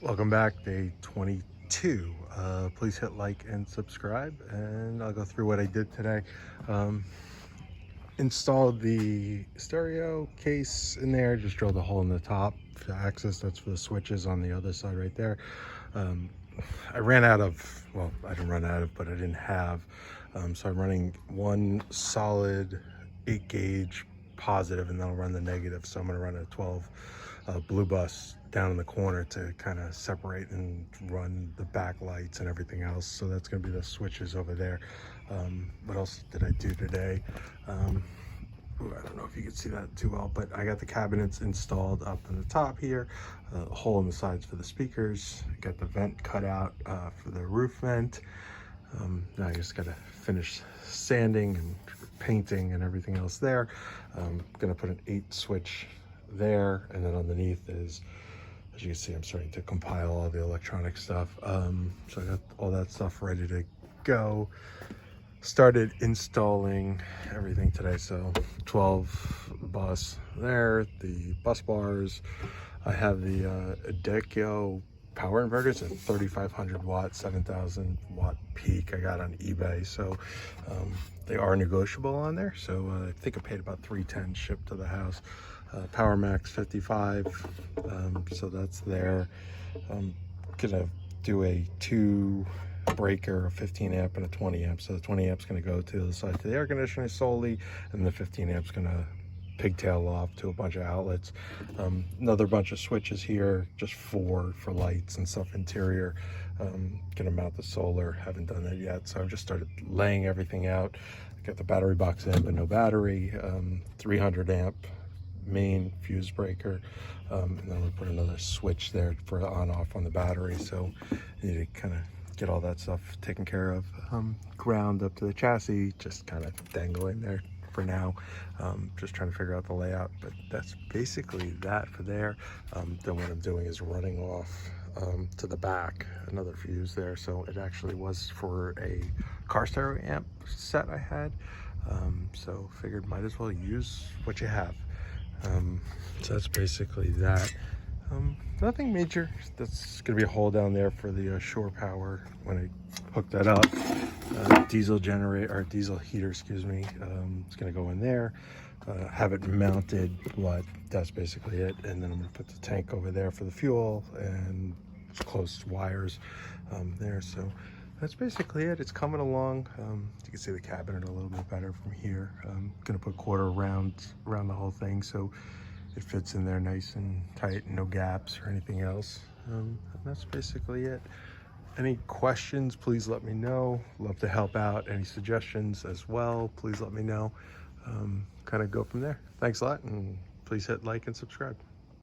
Welcome back, day 22. Please hit like and subscribe, and I'll go through what I did today. Um, Installed the stereo case in there, just drilled a hole in the top for access. That's for the switches on the other side right there. Um, I ran out of, well, I didn't run out of, but I didn't have. So I'm running one solid 8 gauge positive, and then I'll run the negative. So I'm going to run a 12 blue bus down in the corner to kind of separate and run the backlights and everything else. So that's going to be the switches over there. What else did I do today? I don't know if you can see that too well, but I got the cabinets installed up in the top here, a hole in the sides for the speakers. I got the vent cut out for the roof vent. Now I just got to finish sanding and painting and everything else there. I'm gonna put an 8 switch there, and then underneath is, as you can see, I'm starting to compile all the electronic stuff. So I got all that stuff ready to go. Started installing everything today. So 12 bus there, the bus bars. I have the Adecco power inverters at 3500 watt, 7000 watt peak. I got on eBay. So they are negotiable on there. So I think I paid about $310 shipped to the house. Power Max 55. So that's there. I'm gonna do a 2 breaker, a 15 amp and a 20 amp. So the 20 amp's going to go to the side to the air conditioner solely, and the 15 amp's going to pigtail off to a bunch of outlets. Another bunch of switches here, just for lights and stuff interior. Gonna mount the solar, haven't done that yet, so I've just started laying everything out. I got the battery box in, but no battery. 300 amp main fuse breaker, and then we put another switch there for on off on the battery. So I need to kind of get all that stuff taken care of. Ground up to the chassis, just kind of dangling there for now. Just trying to figure out the layout, but that's basically that for there. Then what I'm doing is running off to the back another fuse there. So it actually was for a car stereo amp set I had. So figured might as well use what you have. So that's basically that. Nothing major. That's gonna be a hole down there for the shore power when I hook that up. Diesel generator, or diesel heater, excuse me. It's gonna go in there. Have it mounted, but that's basically it. And then I'm gonna put the tank over there for the fuel and close wires there. So that's basically it. It's coming along. You can see the cabinet a little bit better from here. I'm gonna put quarter around the whole thing, so it fits in there nice and tight, no gaps or anything else. And that's basically it. Any questions, please let me know. Love to help out. Any suggestions as well, please let me know. Kind of go from there. Thanks a lot, and please hit like and subscribe.